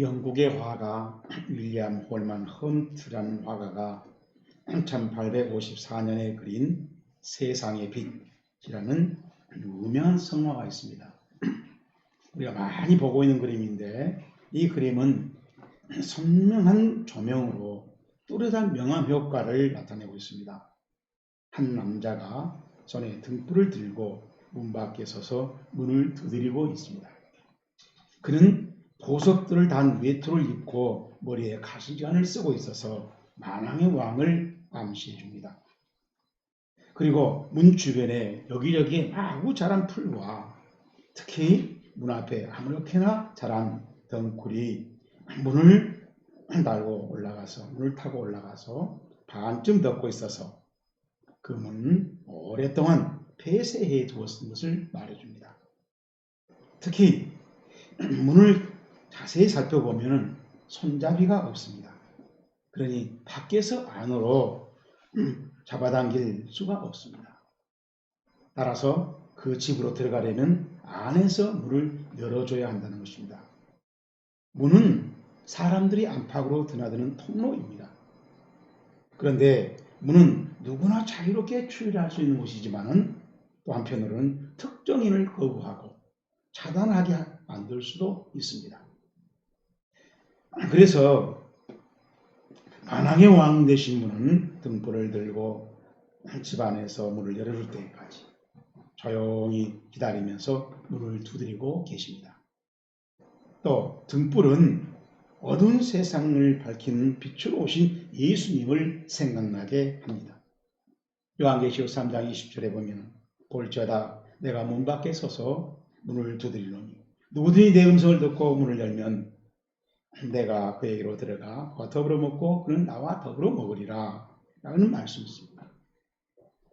영국의 화가 윌리엄 홀만 험트라는 화가가 1854년에 그린 세상의 빛이라는 유명한 성화가 있습니다. 우리가 많이 보고 있는 그림인데, 이 그림은 선명한 조명으로 뚜렷한 명암 효과를 나타내고 있습니다. 한 남자가 손에 등불을 들고 문 밖에 서서 문을 두드리고 있습니다. 그는 보석들을 단 외투를 입고 머리에 가시관을 쓰고 있어서 만왕의 왕을 암시해 줍니다. 그리고 문 주변에 여기저기 마구 자란 풀과 특히 문 앞에 아무렇게나 자란 덩굴이 문을 타고 올라가서 반쯤 덮고 있어서 그 문은 오랫동안 폐쇄해 두었던 것을 말해줍니다. 특히 문을 자세히 살펴보면 손잡이가 없습니다. 그러니 밖에서 안으로 잡아당길 수가 없습니다. 따라서 그 집으로 들어가려면 안에서 문을 열어줘야 한다는 것입니다. 문은 사람들이 안팎으로 드나드는 통로입니다. 그런데 문은 누구나 자유롭게 출입할 수 있는 곳이지만 또 한편으로는 특정인을 거부하고 차단하게 만들 수도 있습니다. 그래서 만왕의 왕 되신 분은 등불을 들고 집 안에서 문을 열어줄 때까지 조용히 기다리면서 문을 두드리고 계십니다. 또 등불은 어두운 세상을 밝히는 빛으로 오신 예수님을 생각나게 합니다. 요한계시록 3장 20절에 보면 볼지어다 내가 문 밖에 서서 문을 두드리노니 누구든지 내 음성을 듣고 문을 열면 내가 그에게로 들어가 그와 더불어 먹고 그는 나와 더불어 먹으리라 라는 말씀이 있습니다.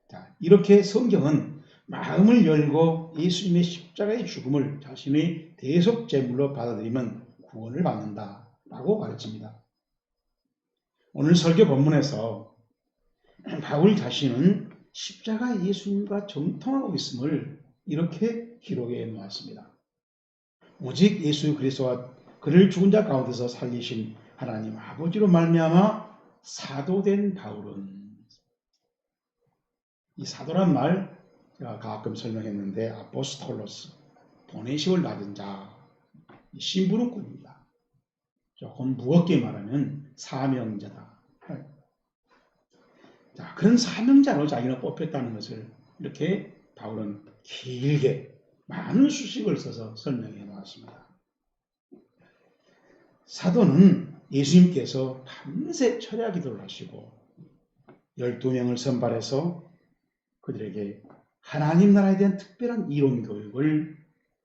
자, 이렇게 성경은 마음을 열고 예수님의 십자가의 죽음을 자신의 대속 제물로 받아들이면 구원을 받는다 라고 가르칩니다. 오늘 설교 본문에서 바울 자신은 십자가 예수님과 정통하고 있음을 이렇게 기록해 놓았습니다. 오직 예수 그리스도와 그를 죽은 자 가운데서 살리신 하나님 아버지로 말미암아 사도된 바울은, 이 사도란 말 제가 가끔 설명했는데 아포스톨로스, 보내심을 받은 자, 심부름꾼입니다. 조금 무겁게 말하면 사명자다. 자, 그런 사명자로 자기가 뽑혔다는 것을 이렇게 바울은 길게 많은 수식을 써서 설명해 놓았습니다. 사도는 예수님께서 밤새 철야 기도를 하시고 12명을 선발해서 그들에게 하나님 나라에 대한 특별한 이론 교육을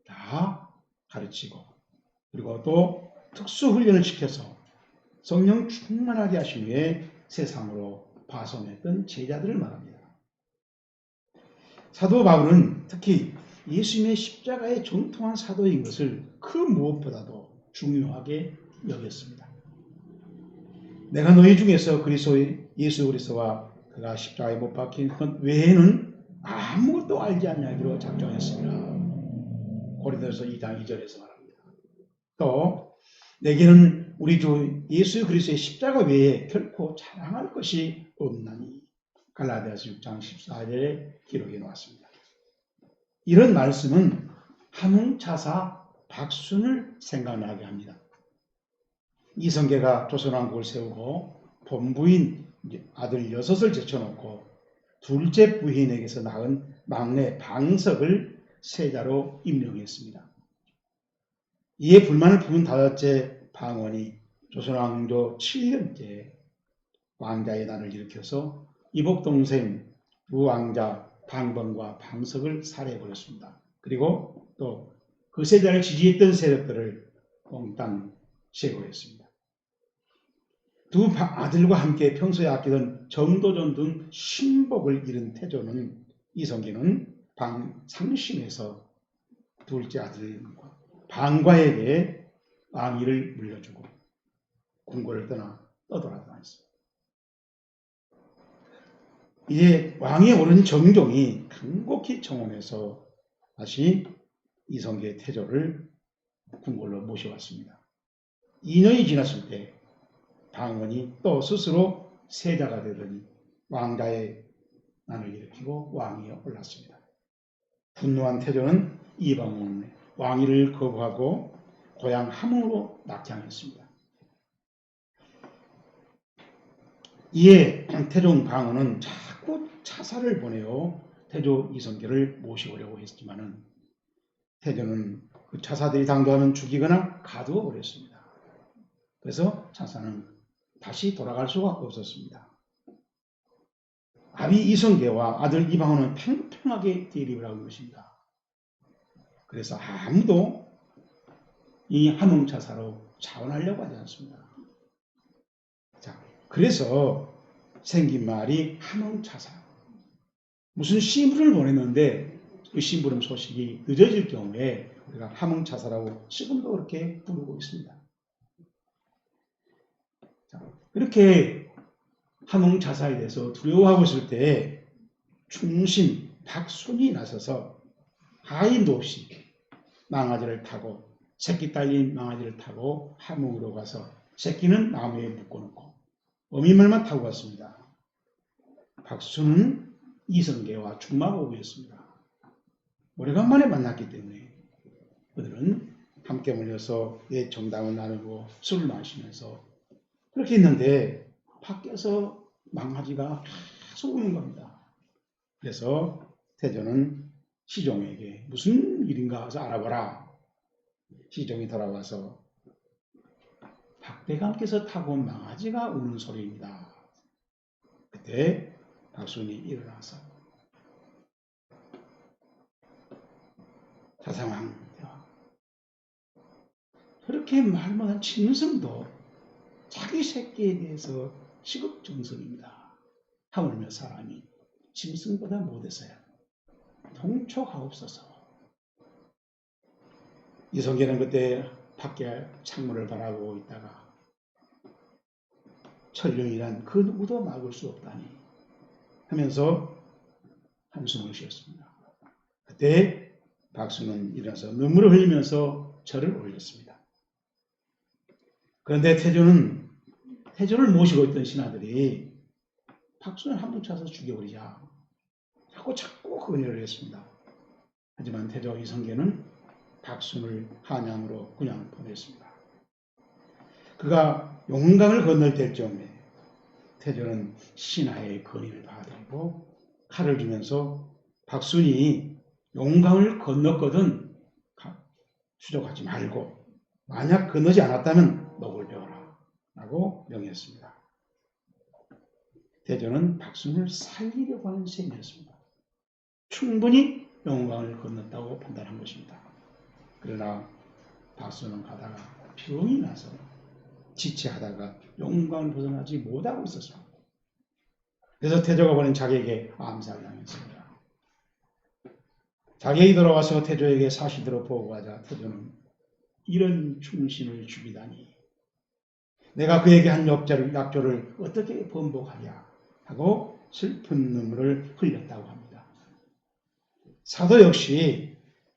다 가르치고 그리고 또 특수 훈련을 시켜서 성령 충만하게 하신 후에 세상으로 파송했던 제자들을 말합니다. 사도 바울은 특히 예수님의 십자가의 정통한 사도인 것을 그 무엇보다도 중요하게 여겼습니다. 내가 너희 중에서 예수 그리스도와 그가 십자가에 못 박힌 것 외에는 아무것도 알지 않냐기로 작정했습니다. 고린도서 2장 2절에서 말합니다. 또 내게는 우리 주 예수 그리스도의 십자가 외에 결코 자랑할 것이 없나니 갈라디아서 6장 14절에 기록해 놓았습니다. 이런 말씀은 함흥차사 박순을 생각나게 합니다. 이성계가 조선왕국을 세우고 본부인 아들 6을 제쳐놓고 둘째 부인에게서 낳은 막내 방석을 세자로 임명했습니다. 이에 불만을 품은 다섯째 방원이 조선왕조 7년째 왕자의 난을 일으켜서 이복 동생 두 왕자 방번과 방석을 살해해버렸습니다. 그리고 또 그 세자를 지지했던 세력들을 몽땅 제거했습니다. 두 아들과 함께 평소에 아끼던 정도전 등 신복을 잃은 태조는 이성계는 상심해서 둘째 아들 방과에게 왕위를 물려주고 궁궐을 떠나 떠돌아다녔습니다. 이제 왕에 오른 정종이 간곡히 청혼해서 다시 이성계 태조를 궁궐로 모셔왔습니다. 2년이 지났을 때 방언이 또 스스로 세자가 되더니 왕자의 난을 일으키고 왕위에 올랐습니다. 분노한 태조는 이방원의 왕위를 거부하고 고향 함흥으로 낙향했습니다. 이에 태종 방언은 자꾸 차사를 보내어 태조 이성계를 모시오려고 했지만은 태조는 그 차사들이 당도하면 죽이거나 가두어 버렸습니다. 그래서 차사는 다시 돌아갈 수가 없었습니다. 아비 이성계와 아들 이방원은 팽팽하게 대립을 하고 있습니다. 그래서 아무도 이 함흥차사로 자원하려고 하지 않습니다. 자, 그래서 생긴 말이 함흥차사. 무슨 신부를 보냈는데 그 신부름 소식이 늦어질 경우에 우리가 함흥차사라고 지금도 그렇게 부르고 있습니다. 자, 그렇게 함흥차사에 대해서 두려워하고 있을 때 충신 박순이 나서서 하인도 없이 망아지를 타고 새끼 딸린 망아지를 타고 함흥으로 가서 새끼는 나무에 묶어놓고 어미말만 타고 갔습니다. 박순은 이성계와 중마고우였습니다. 오래간만에 만났기 때문에 그들은 함께 모여서 옛 정담을 나누고 술을 마시면서 그렇게 있는데 밖에서 망아지가 계속 우는 겁니다. 그래서 태조는 시종에게 무슨 일인가 해서 알아보라. 시종이 돌아와서 박대감께서 타고 온 망아지가 우는 소리입니다. 그때 박순이 일어나서 사상왕 그렇게 말 못한 짐승도 자기 새끼에 대해서 시급정성입니다. 하물며 사람이 짐승보다 못해서요. 통촉하옵소서. 이성계는 그때 밖에 창문을 바라보고 있다가 천룡이란 그 누구도 막을 수 없다니 하면서 한숨을 쉬었습니다. 그때 박수는 일어나서 눈물을 흘리면서 절을 올렸습니다. 그런데 태조를 모시고 있던 신하들이 박수는 한 번 차서 죽여버리자 하고 자꾸 건의를 했습니다. 하지만 태조 이성계는 박순을 한양으로 그냥 보냈습니다. 그가 용강을 건널 때쯤에 태조는 신하의 건의를 받아들이고 칼을 주면서 박순이 용강을 건넜거든 추적하지 말고 만약 건너지 않았다면 목을 베어라 라고 명했습니다. 태조는 박순을 살리려고 하는 셈이었습니다. 충분히 용강을 건넜다고 판단한 것입니다. 그러나 박순은 가다가 병이 나서 지체하다가 용강을 벗어나지 못하고 있었습니다. 그래서 태조가 보낸 자객에게 암살당했습니다. 자객이 돌아와서 태조에게 사실대로 보고하자 태조는 이런 충신을 죽이다니 내가 그에게 한 약조를 어떻게 번복하랴 하고 슬픈 눈물을 흘렸다고 합니다. 사도 역시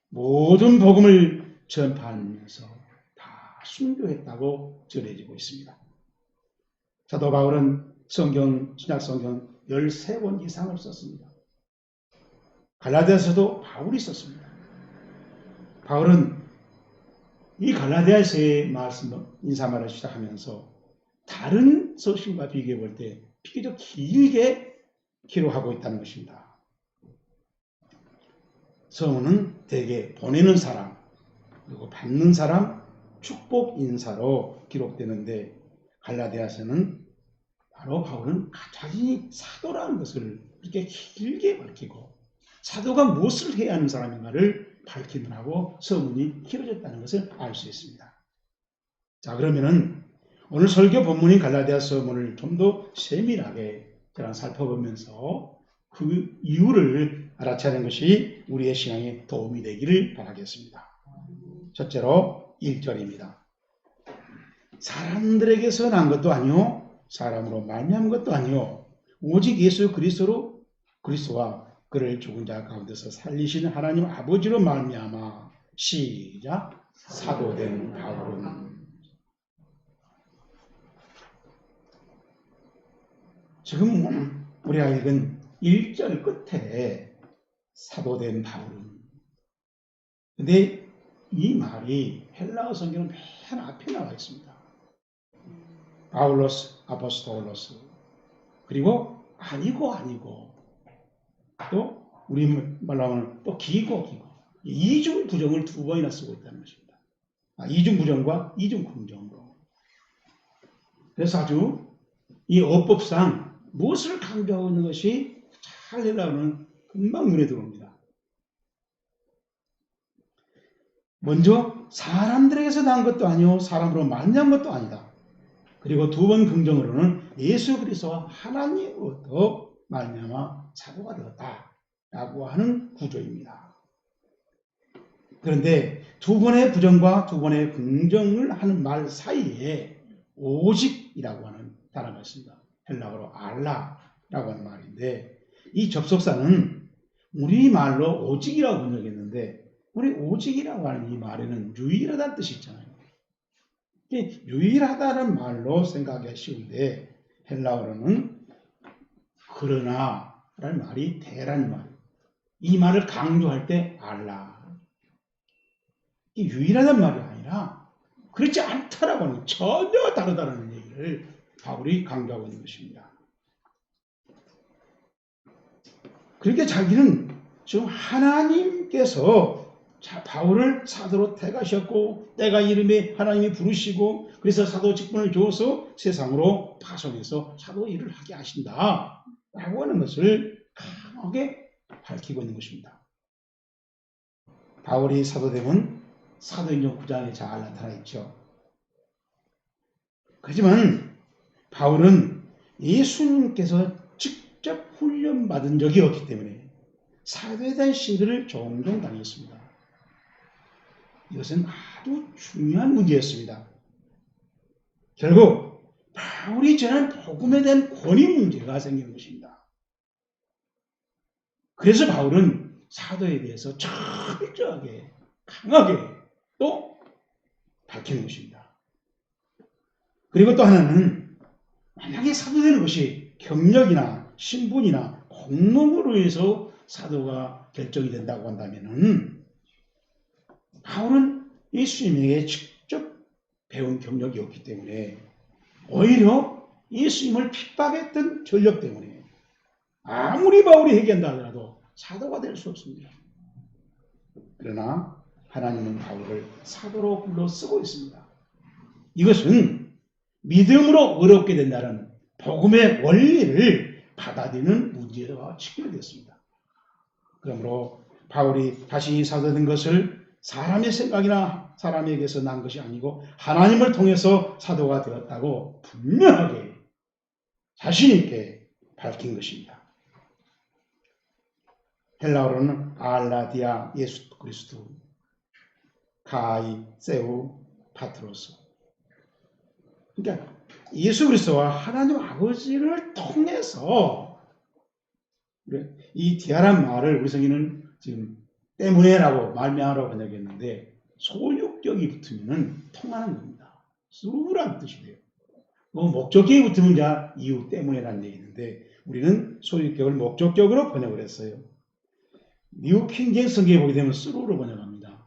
모든 복음을 전파하면서 다 순교했다고 전해지고 있습니다. 사도 바울은 신약성경 13권 이상을 썼습니다. 갈라디아서도 바울이 썼습니다. 바울은 이 갈라디아서의 인사말을 시작하면서 다른 서신과 비교해 볼 때 비교적 길게 기록하고 있다는 것입니다. 서문은 대개 보내는 사람 그리고 받는 사람 축복 인사로 기록되는데 갈라디아서는 바로 바울은 자신이 사도라는 것을 이렇게 길게 밝히고 사도가 무엇을 해야 하는 사람인가를 밝히느라고 서문이 길어졌다는 것을 알 수 있습니다. 자, 그러면은 오늘 설교 본문인 갈라디아 서문을 좀 더 세밀하게 저랑 살펴보면서 그 이유를 알아차리는 것이 우리의 신앙에 도움이 되기를 바라겠습니다. 첫째로 1절입니다. 사람들에게서 난 것도 아니요 사람으로 말미암은 것도 아니요 오직 예수 그리스도와 그를 죽은 자 가운데서 살리시는 하나님 아버지로 말미암아 시작 사도된 바울은 지금 우리가 읽은 1절 끝에 사도된 바울은, 근데 이 말이 헬라어 성경은 맨 앞에 나와 있습니다. 바울로스, 아포스톨로스. 그리고 아니고 또 우리말로 하면 또 기고 이중 부정을 두 번이나 쓰고 있다는 것입니다. 이중 부정과 이중 긍정으로. 그래서 아주 이 어법상 무엇을 강조하고 있는 것이 잘 헬라어는 금방 눈에 들어옵니다. 먼저 사람들에게서 난 것도 아니요 사람으로 만난 것도 아니다. 그리고 두 번 긍정으로는 예수 그리스도와 하나님으로부터 말미암아 사도가 되었다라고 하는 구조입니다. 그런데 두 번의 부정과 두 번의 긍정을 하는 말 사이에 오직이라고 하는 단어가 있습니다. 헬라어로 알라라고 하는 말인데 이 접속사는 우리말로 오직이라고 번역했는데 우리 오직이라고 하는 이 말에는 유일하다는 뜻이 있잖아요. 유일하다는 말로 생각하기 쉬운데 헬라어로는 그러나라는 말이 대라는 말이에요. 이 말을 강조할 때 알라. 유일하다는 말이 아니라 그렇지 않다라고 하는 전혀 다르다는 얘기를 바울이 강조하고 있는 것입니다. 그러니까 자기는 지금 하나님께서 바울을 사도로 택하셨고 때가 이름에 하나님이 부르시고 그래서 사도 직분을 주어서 세상으로 파송해서 사도 일을 하게 하신다 라고 하는 것을 강하게 밝히고 있는 것입니다. 바울이 사도됨은 사도행전 9장에 잘 나타나 있죠. 하지만 바울은 예수님께서 직접 훈련받은 적이 없기 때문에 사도에 대한 신뢰를 종종 당했습니다. 이것은 아주 중요한 문제였습니다. 결국 바울이 전한 복음에 대한 권위 문제가 생기는 것입니다. 그래서 바울은 사도에 대해서 철저하게 강하게 또 밝히는 것입니다. 그리고 또 하나는 만약에 사도되는 것이 경력이나 신분이나 공로로 인해서 사도가 결정이 된다고 한다면은 바울은 예수님에게 직접 배운 경력이 없기 때문에 오히려 예수님을 핍박했던 전력 때문에 아무리 바울이 회개한다 하더라도 사도가 될 수 없습니다. 그러나 하나님은 바울을 사도로 불러 쓰고 있습니다. 이것은 믿음으로 어렵게 된다는 복음의 원리를 받아들이는 문제가 직결되었습니다. 그러므로 바울이 다시 사도된 것을 사람의 생각이나 사람에게서 난 것이 아니고 하나님을 통해서 사도가 되었다고 분명하게 자신 있게 밝힌 것입니다. 헬라어로는 알라디아 예수 그리스도, 가이, 세우, 파트로스. 그러니까 예수 그리스도와 하나님 아버지를 통해서 이 디아란 말을 우리 성인은 지금 때문에라고 말미암아라고 번역했는데 소유격이 붙으면 통하는 겁니다. 수라는 뜻이 돼요. 목적격이 붙으면 자 이유 때문에라는 얘기인데 우리는 소유격을 목적격으로 번역을 했어요. 뉴 킹제임 성경에 보게 되면 through로 번역합니다.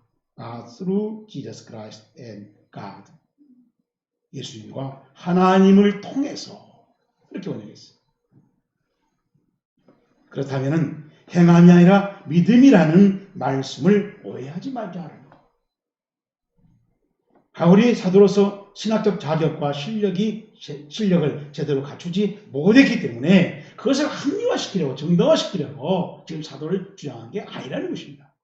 through Jesus Christ and God. 예수님과 하나님을 통해서 이렇게 번역했어요. 그렇다면 행함이 아니라 믿음이라는 말씀을 오해하지 말자 하는 것. 바울이 사도로서 신학적 자격과 실력을 제대로 갖추지 못했기 때문에 그것을 합리화시키려고 정당화시키려고 지금 사도를 주장한 게 아니라는 것입니다.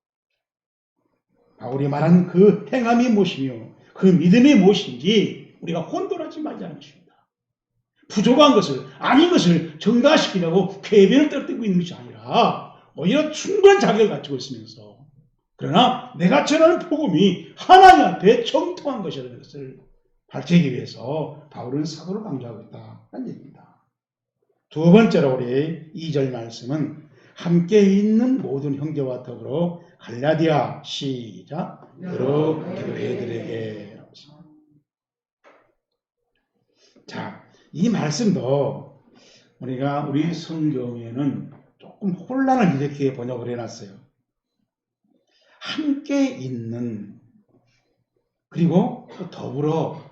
바울이 말한 그 행함이 무엇이며 그 믿음이 무엇인지 우리가 혼돈하지 말자는 것입니다. 부족한 것을 아닌 것을 정당화시키려고 궤변을 떨어뜨리고 있는 것이 아니라 오히려 충분한 자격을 갖추고 있으면서 그러나 내가 전하는 복음이 하나님 앞에 정통한 것이라는 것을 밝히기 위해서 바울은 사도를 강조하고 있다는 얘기입니다. 두 번째로 우리 2절 말씀은 함께 있는 모든 형제와 더불어 갈라디아 시작 여러 교회들에게. 자, 이 말씀도 우리가 우리 성경에는 조금 혼란을 이렇게 번역을 해놨어요. 함께 있는, 그리고 또 더불어,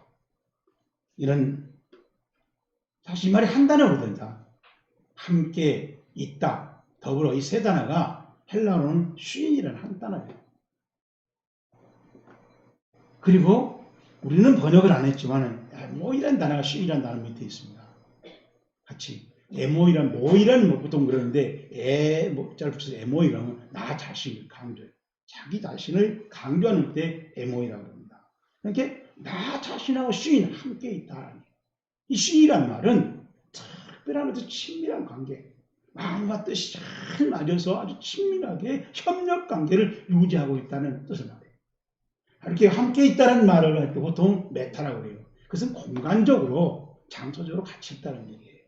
이런, 사실 이 말이 한 단어거든요. 함께 있다, 더불어, 이 세 단어가 헬라어로는 쉰이라는 한 단어예요. 그리고 우리는 번역을 안 했지만 에모이라는 단어가 쉰이라는 단어 밑에 있습니다. 같이 에모이란, 모이라는 뭐 보통 그러는데 잘 붙여서 에모이라면 나 자신을 강조해요. 자기 자신을 강조하는 때 에모이라고 합니다. 그러니까 나 자신하고 쉰 함께 있다. 이 쉰이란 말은 특별한 아주 친밀한 관계, 마음과 뜻이 잘 맞아서 아주 친밀하게 협력 관계를 유지하고 있다는 뜻을 말해요. 이렇게 함께 있다는 말을 할 때 보통 메타라고 해요. 그것은 공간적으로, 장소적으로 같이 있다는 얘기예요.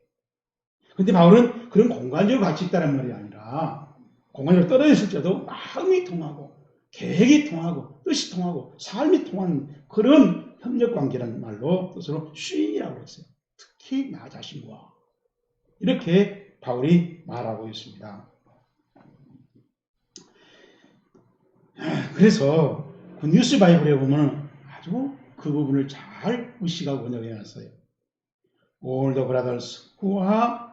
근데 바울은 그런 공간적으로 같이 있다는 말이 아니라 공간적으로 떨어졌을 때도 마음이 통하고 계획이 통하고 뜻이 통하고 삶이 통하는 그런 협력관계라는 말로 뜻으로 쉰이라고 했어요. 특히 나 자신과. 이렇게 바울이 말하고 있습니다. 그래서 그 뉴스 바이블에 보면 아주 그 부분을 잘 의식하고 번역해놨어요. All the brothers who are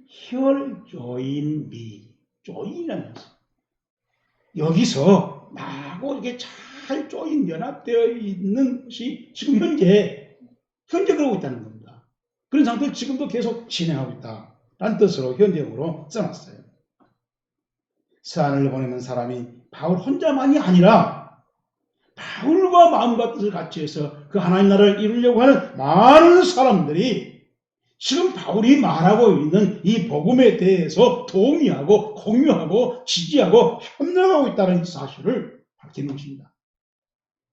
here join me. join이라는 것은 여기서 나하고 이렇게 잘 조인 연합되어 있는 것이 지금 현재 그러고 있다는 겁니다. 그런 상태를 지금도 계속 진행하고 있다. 라는 뜻으로 현재형으로 써놨어요. 서한을 보내는 사람이 바울 혼자만이 아니라 바울과 마음과 뜻을 같이 해서 그 하나님 나라를 이루려고 하는 많은 사람들이 지금 바울이 말하고 있는 이 복음에 대해서 동의하고 공유하고 지지하고 협력하고 있다는 사실을 밝히는 것입니다.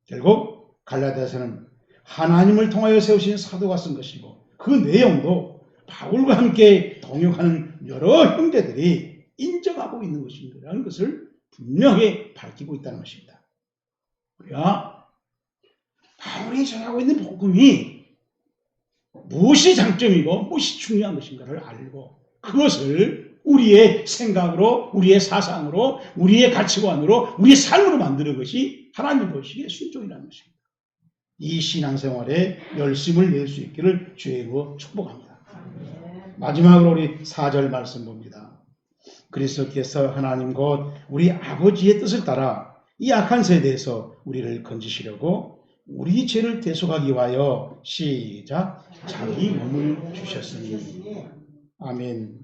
결국 갈라디아서는 하나님을 통하여 세우신 사도가 쓴 것이고 그 내용도 바울과 함께 동역하는 여러 형제들이 인정하고 있는 것입니다라는 것을 분명히 밝히고 있다는 것입니다. 우리가 바울이 전하고 있는 복음이 무엇이 장점이고 무엇이 중요한 것인가를 알고 그것을 우리의 생각으로, 우리의 사상으로, 우리의 가치관으로, 우리의 삶으로 만드는 것이 하나님 보시기에 순종이라는 것입니다. 이 신앙생활에 열심을 낼 수 있기를 주의 이름으로 축복합니다. 마지막으로 우리 4절 말씀 봅니다. 그리스도께서 하나님 곧 우리 아버지의 뜻을 따라 이 악한 세대에서 우리를 건지시려고 우리 죄를 대속하기 위하여 시작 자기 몸을 주셨으니 아멘.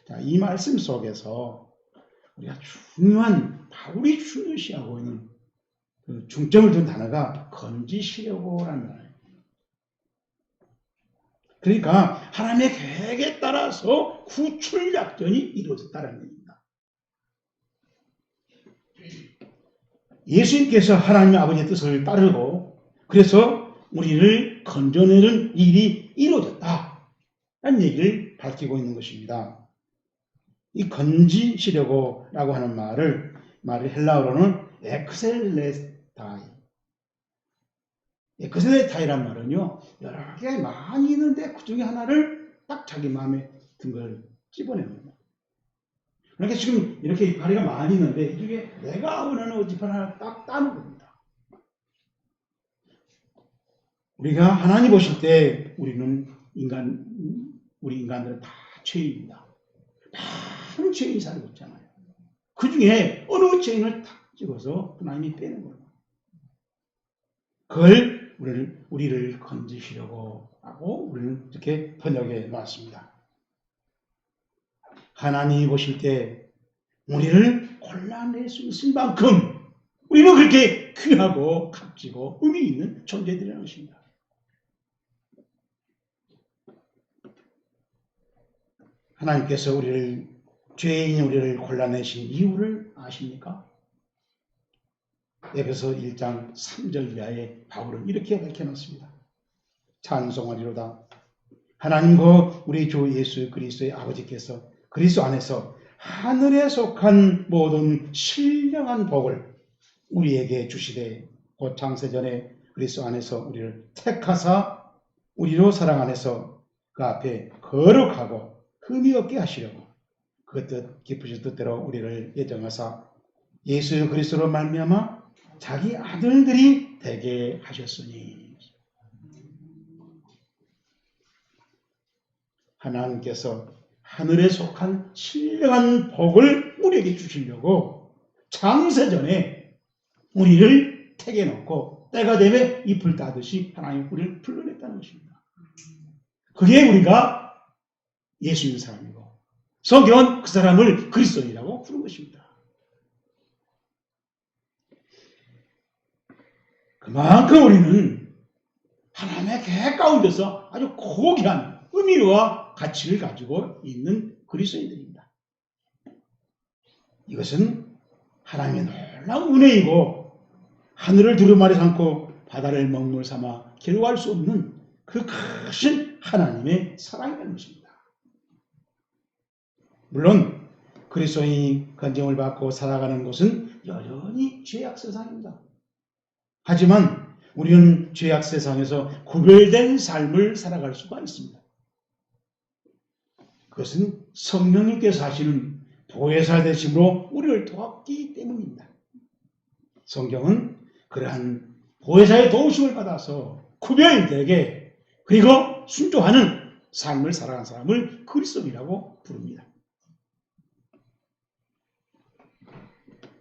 자, 이 말씀 속에서 우리가 중요한 바울이 중요시하고 있는 그 중점을 둔 단어가 건지시려고라는 단어예요. 그러니까 하나님의 계획에 따라서 구출 작전이 이루어졌다는 얘기입니다. 예수님께서 하나님 아버지의 뜻을 따르고 그래서 우리를 건져내는 일이 이루어졌다라는 얘기를 밝히고 있는 것입니다. 이 건지시려고 라고 하는 말을 헬라어로는 엑셀레타이. 엑셀레타이란 말은요, 여러 개 많이 있는데 그 중에 하나를 딱 자기 마음에 든 걸 집어내는 겁니다. 그러니까 지금 이렇게 이파리가 많이 있는데 이 중에 내가 원하는 이파리 하나 딱 따는 겁니다. 우리가 하나님 보실 때 우리 인간들은 다 죄인입니다. 많은 죄인이 살고 있잖아요. 그 중에 어느 죄인을 탁 찍어서 하나님이 빼는 거예요. 그걸 우리를 건지시려고 하고 우리는 이렇게 번역해 놨습니다. 하나님이 보실 때 우리를 골라낼 수 있을 만큼 우리는 그렇게 귀하고 값지고 의미 있는 존재들이라는 것입니다. 하나님께서 죄인인 우리를 골라내신 이유를 아십니까? 에베소 1장 3절 이하에 바울은 이렇게 밝혀놨습니다. 찬송하리로다. 하나님과 우리 주 예수 그리스도의 아버지께서 그리스도 안에서 하늘에 속한 모든 신령한 복을 우리에게 주시되 곧 창세전에 그리스도 안에서 우리를 택하사 우리로 사랑 안에서 그 그 앞에 거룩하고 흠이 없게 하시려고 그 뜻 깊으신 뜻대로 우리를 예정하사 예수 그리스도로 말미암아 자기 아들들이 되게 하셨으니 하나님께서 하늘에 속한 신령한 복을 우리에게 주시려고 창세전에 우리를 택해 놓고 때가 되면 잎을 따듯이 하나님 우리를 불러냈다는 것입니다. 그게 우리가 예수 믿는 사람이고 성경은 그 사람을 그리스도인이라고 부른 것입니다. 그만큼 우리는 하나님의 계획 가운데서 아주 고귀한 의미와 가치를 가지고 있는 그리스도인들입니다. 이것은 하나님의 놀라운 은혜이고 하늘을 두루마리 삼고 바다를 먹물 삼아 결과할 수 없는 그 크신 하나님의 사랑이라는 것입니다. 물론 그리스도인이 건짐을 받고 살아가는 것은 여전히 죄악 세상입니다. 하지만 우리는 죄악 세상에서 구별된 삶을 살아갈 수가 있습니다. 그것은 성령님께서 하시는 보혜사 되심으로 우리를 도왔기 때문입니다. 성경은 그러한 보혜사의 도우심을 받아서 구별되게 그리고 순종하는 삶을 살아가는 사람을 그리스도인이라고 부릅니다.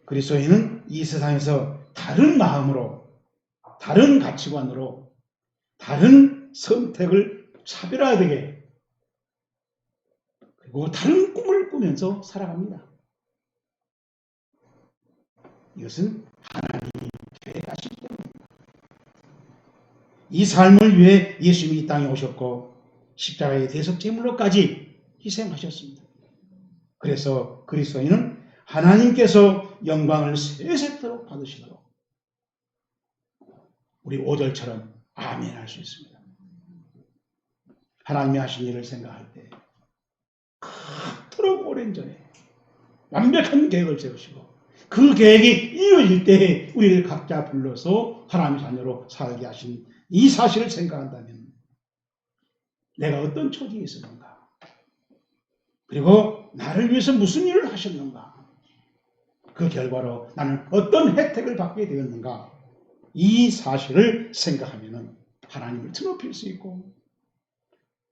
그리스도인은 이 세상에서 다른 마음으로, 다른 가치관으로, 다른 선택을 차별화되게 그리고 다른 꿈을 꾸면서 살아갑니다. 이것은 하나님이 계획하시기 때문입니다. 이 삶을 위해 예수님이 이 땅에 오셨고 십자가의 대속 제물로까지 희생하셨습니다. 그래서 그리스도인은 하나님께서 영광을 세세토록 받으시도록 우리 5절처럼 아멘 할 수 있습니다. 하나님이 하신 일을 생각할 때 그토록 오랜 전에 완벽한 계획을 세우시고 그 계획이 이루어질 때 우리를 각자 불러서 하나님의 자녀로 살게 하신 이 사실을 생각한다면 내가 어떤 처지에 있었는가 그리고 나를 위해서 무슨 일을 하셨는가 그 결과로 나는 어떤 혜택을 받게 되었는가 이 사실을 생각하면 하나님을 드높일 수 있고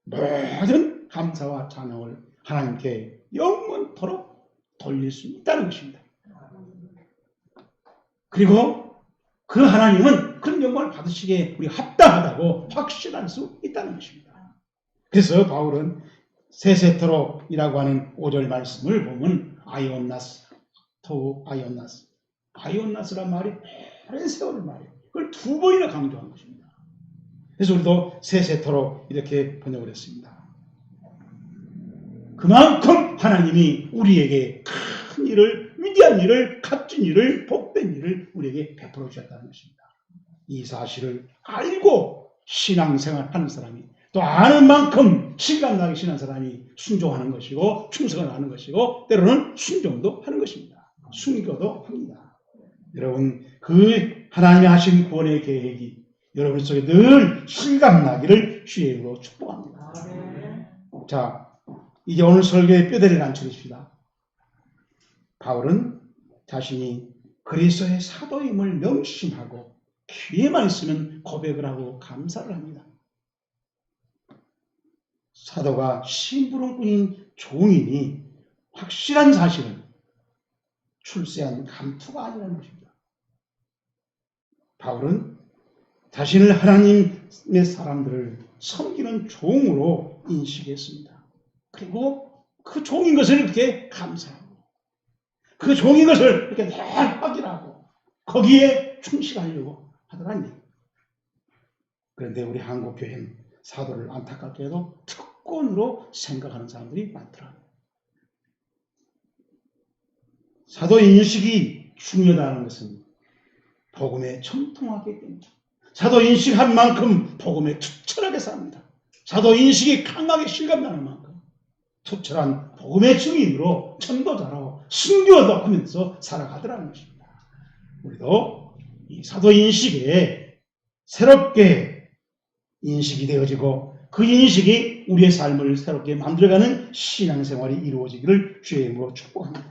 모든 감사와 찬양을 하나님께 영원토록 돌릴 수 있다는 것입니다. 그리고 그 하나님은 그런 영광을 받으시기에 우리 합당하다고 확신할 수 있다는 것입니다. 그래서 바울은 세세토록이라고 하는 5절 말씀을 보면 아이온나스, 토 아이온나스, 아이온나스란 말이 오랜 세월의 말이에요. 그걸 2번이나 강조한 것입니다. 그래서 우리도 세세토록 이렇게 번역을 했습니다. 그만큼 하나님이 우리에게 큰 일을, 위대한 일을, 값진 일을, 복된 일을 우리에게 베풀어 주셨다는 것입니다. 이 사실을 알고 신앙생활 하는 사람이 또 아는 만큼 실감나게 신한 사람이 순종하는 것이고 충성을 하는 것이고 때로는 순종도 하는 것입니다. 순교도 합니다. 여러분 그 하나님이 하신 구원의 계획이 여러분 속에 늘 실감나기를 주의 이름으로 축복합니다. 자 이제 오늘 설교의 뼈대를 앉혀주십시다. 바울은 자신이 그리스도의 사도임을 명심하고 기회만 있으면 고백을 하고 감사를 합니다. 사도가 심부름꾼인 종인이 확실한 사실은 출세한 감투가 아니라는 것입니다. 바울은 자신을 하나님의 사람들을 섬기는 종으로 인식했습니다. 그리고 그 종인 것을 이렇게 감사하고 그 종인 것을 이렇게 늘 확인하고 거기에 충실하려고 하더라니. 그런데 우리 한국교회는 사도를 안타깝게도 특권으로 생각하는 사람들이 많더라고요. 사도 인식이 중요하다는 것은 복음에 청통하기 때문에 사도 인식한 만큼 복음에 투철하게 삽니다. 사도 인식이 강하게 실감나는 만큼 투철한 복음의 증인으로 전도자로 순교도 하면서 살아가더라는 것입니다. 우리도 이 사도 인식에 새롭게 인식이 되어지고 그 인식이 우리의 삶을 새롭게 만들어가는 신앙생활이 이루어지기를 주의 이름으로 축복합니다.